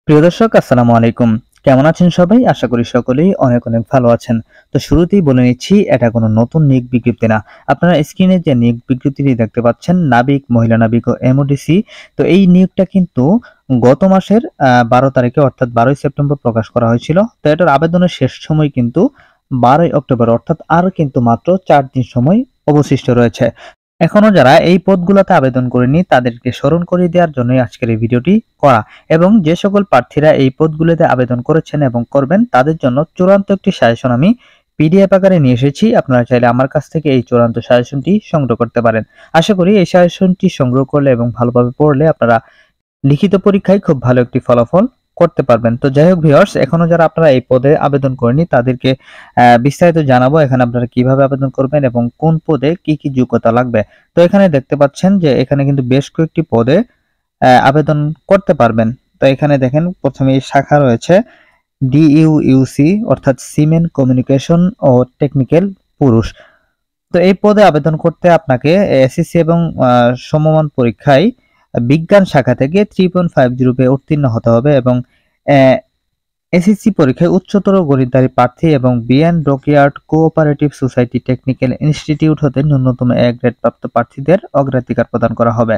প্রিয় দর্শক, আসসালামু আলাইকুম। কেমন আছেন সবাই? আশা করি সকলেই অনেক অনেক ভালো আছেন। তো শুরুতেই বলে নিচ্ছি, এটা কোনো নতুন নিয়োগ বিজ্ঞপ্তি না। আপনারা স্ক্রিনে যে নিয়োগ বিজ্ঞপ্তিটি দেখতে পাচ্ছেন, নাবিক, মহিলা নাবিক ও এমওডিসি। তো এই নিয়োগটা কিন্তু গত মাসের 12 তারিখে অর্থাৎ 12ই সেপ্টেম্বর প্রকাশ করা হয়েছিল। তো এটার আবেদনের শেষ সময় কিন্তু 12ই অক্টোবর, অর্থাৎ আর কিন্তু মাত্র 4 দিন সময় অবশিষ্ট রয়েছে। এখনো যারা এই পদগুলোতে আবেদন করেনি তাদেরকে স্মরণ করিয়ে দেওয়ার জন্যই আজকের এই ভিডিওটি করা, এবং যে সকল প্রার্থীরা এই পদগুলোতে আবেদন করেছেন এবং করবেন তাদের জন্য চূড়ান্ত একটি সাজেশন আমি পিডিএফ আকারে নিয়ে এসেছি। আপনারা চাইলে আমার কাছ থেকে এই চূড়ান্ত সাজেশনটি সংগ্রহ করতে পারেন। আশা করি এই সাজেশনটি সংগ্রহ করলে এবং ভালোভাবে পড়লে আপনারা লিখিত পরীক্ষায় খুব ভালো একটি ফলাফল করতে পারবেন। তো যাই হোক ভিউয়ার্স, এখনো যারা আপনারা এই পদে আবেদন করেনি তাদেরকে বিস্তারিত জানাবো এখানে আপনারা কিভাবে আবেদন করবেন এবং কোন পদে কি কি যোগ্যতা লাগবে। তো এখানে দেখতে পাচ্ছেন যে এখানে কিন্তু বেশ কয়েকটি পদে আবেদন করতে পারবেন। তো এখানে দেখেন, প্রথমে শাখা রয়েছে ডিইউইউসি অর্থাৎ সিমেন্ট কমিউনিকেশন ও টেকনিক্যাল পুরুষ। তো এই পদে আবেদন করতে আপনাকে এসএসসি এবং সমমান পরীক্ষায় বিজ্ঞান শাখা থেকে 3.50 পেয়ে উত্তীর্ণ হতে হবে এবং এসএসসি পরীক্ষায় উচ্চতর গণিতধারী প্রার্থী এবং BN dockyard cooperative society technical institute হতে ন্যূনতম এ গ্রেড প্রাপ্ত প্রার্থীদের অগ্রাধিকার প্রদান করা হবে।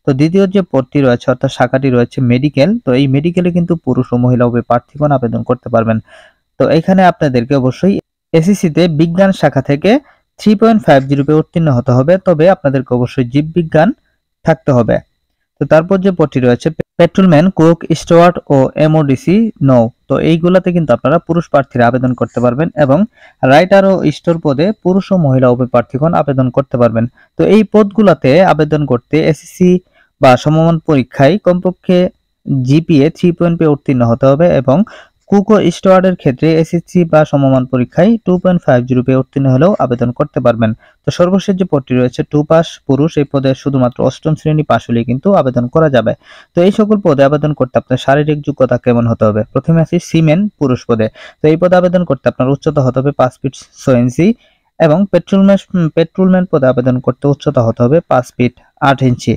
তো দ্বিতীয় যে পদটি রয়েছে অর্থাৎ শাখাটি রয়েছে মেডিকেল। তো এই মেডিকেলে কিন্তু পুরুষ ও মহিলা উভয় প্রার্থীগণ আবেদন করতে পারবেন। তো এখানে আপনাদেরকে অবশ্যই এসএসসিতে বিজ্ঞান শাখা থেকে 3.50 পেয়ে উত্তীর্ণ হতে হবে, তবে আপনাদেরকে অবশ্যই জীববিজ্ঞান থাকতে হবে। তো তারপর যে পদটি রয়েছে পেট্রোলম্যান, কুক, স্টুয়ার্ড ও এমওডিসি নৌ। তো এইগুলাতে কিন্তু আপনারা পুরুষ প্রার্থীরা আবেদন করতে পারবেন এবং রাইটার ও স্টোর পদে পুরুষ ও মহিলা উভয় প্রার্থীগণ আবেদন করতে পারবেন। তো এই পদগুলাতে আবেদন করতে এসএসসি বা সমমান পরীক্ষায় কমপক্ষে জিপিএ 3 পেয়ে উত্তীর্ণ হতে হবে এবং কুক ও স্টুয়ার্ডের ক্ষেত্রে এসএসসি বা সমমান পরীক্ষায় 2.50 পেয়ে উত্তীর্ণ হলেও আবেদন করতে পারবেন। তো সর্বশেষ যে পদটি রয়েছে 2 পাস পুরুষ, এই পদে শুধুমাত্র অষ্টম শ্রেণী পাশ হলেই কিন্তু আবেদন করা যাবে। তো এই সকল পদে আবেদন করতে আপনার শারীরিক যোগ্যতা কেমন হতে হবে? প্রথমে আসি সিমেন্ট পুরুষ পদে। তো এই পদে আবেদন করতে আপনার উচ্চতা হতে হবে 5 ফিট 6 ইঞ্চি এবং পেট্রোলম্যান পদে আবেদন করতে উচ্চতা হতে হবে 5 ফিট 8 ইঞ্চি।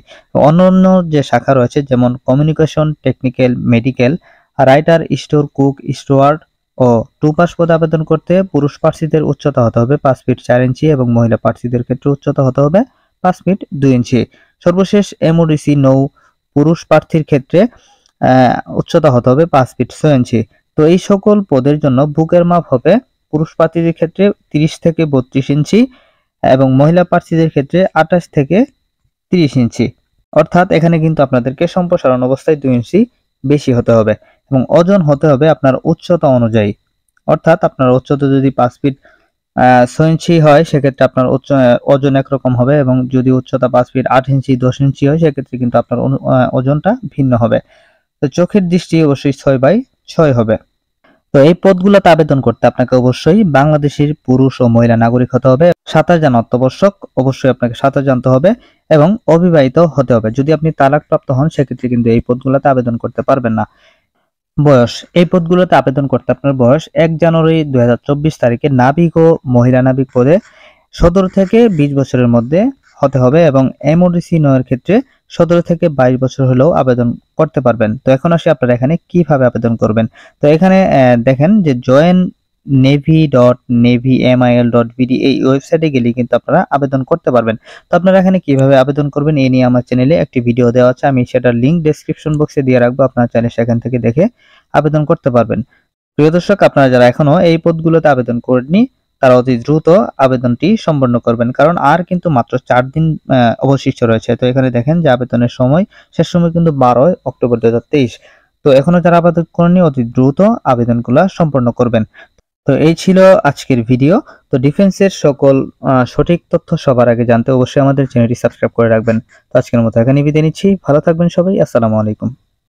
অন্যান্য যে শাখা রয়েছে যেমন communication, technical, medical, writer, store, cook, steward ও 2 পাস পদে আবেদন করতে পুরুষ প্রার্থীদের উচ্চতা হতে হবে 5 ফিট 4 ইঞ্চি এবং মহিলা প্রার্থীদের ক্ষেত্রে উচ্চতা হতে হবে 5 ফিট 2 ইঞ্চি। সর্বশেষ এমওডিসি নৌ পুরুষ প্রার্থীর ক্ষেত্রে উচ্চতা হতে হবে 5 ফিট 6 ইঞ্চি। তো এই সকল পদের জন্য বুকের মাপ হবে পুরুষ প্রার্থীদের ক্ষেত্রে 30 থেকে 32 ইঞ্চি এবং মহিলা প্রার্থীদের ক্ষেত্রে 28 থেকে 30 ইঞ্চি। অর্থাৎ এখানে কিন্তু আপনাদেরকে সম্প্রসারণ অবস্থায় 2 ইঞ্চি বেশি হতে হবে এবং ওজন হতে হবে আপনার উচ্চতা অনুযায়ী। অর্থাৎ আপনার উচ্চতা যদি 5 ফিট 6 ইঞ্চি হয় সেক্ষেত্রে আপনার ওজন একরকম হবে, এবং যদি উচ্চতা 5 ফিট 8 ইঞ্চি 10 ইঞ্চি হয় সেক্ষেত্রে কিন্তু আপনার ওজনটা ভিন্ন হবে। তো চোখের দৃষ্টি অবশ্যই 6/6 হবে। তো এই পদগুলোতে আবেদন করতে আপনাকে অবশ্যই বাংলাদেশের পুরুষ ও মহিলা নাগরিক হতে হবে, সাঁতার জানা অত্যাবশ্যক, অবশ্যই আপনাকে সাঁতার জানতে হবে এবং অবিবাহিত হতে হবে। যদি আপনি তালাকপ্রাপ্ত হন সেক্ষেত্রে কিন্তু এই পদগুলোতে আবেদন করতে পারবেন না। বয়স, এই পদগুলোতে আবেদন করতে আপনার বয়স 1 জানুয়ারি 2024 তারিখে নাবিক ও মহিলা নাবিক পদে 17 থেকে 20 বছরের মধ্যে হতে হবে এবং এমওডিসি নয়ের ক্ষেত্রে 17 থেকে 22 বছর হলেও আবেদন করতে পারবেন। তো এখন আসি আপনারা এখানে কিভাবে আবেদন করবেন। তো এখানে দেখেন যে join.navy.mil.bd এই ওয়েবসাইটে গেলে কিন্তু আপনারা আবেদন করতে পারবেন। তো আপনারা এখানে কিভাবে আবেদন করবেন এই নিয়ে আমার চ্যানেলে একটি ভিডিও দেওয়া আছে, আমি সেটার লিংক ডেসক্রিপশন বক্সে দিয়ে রাখবো, আপনারা চাইলে সেখান থেকে দেখে আবেদন করতে পারবেন। প্রিয় দর্শক, আপনারা যারা এখনো এই পদগুলোতে আবেদন করেননি তারা অতি দ্রুত আবেদনটি সম্পন্ন করবেন, কারণ আর কিন্তু মাত্র 4 দিন অবশিষ্ট রয়েছে। তো এখানে দেখেন যে আবেদনের সময়, শেষ সময় কিন্তু 12 অক্টোবর 2023। তো এখনো যারা আবেদন করেননি অতি দ্রুত আবেদনগুলো সম্পন্ন করবেন। তো এই ছিল আজকের ভিডিও। তো ডিফেন্সের সকল সঠিক তথ্য সবার আগে জানতে অবশ্যই আমাদের চ্যানেলটি সাবস্ক্রাইব করে রাখবেন। তো আজকের মতো এখানে বিদায় নিচ্ছি, ভালো থাকবেন সবাই, আসসালামু আলাইকুম।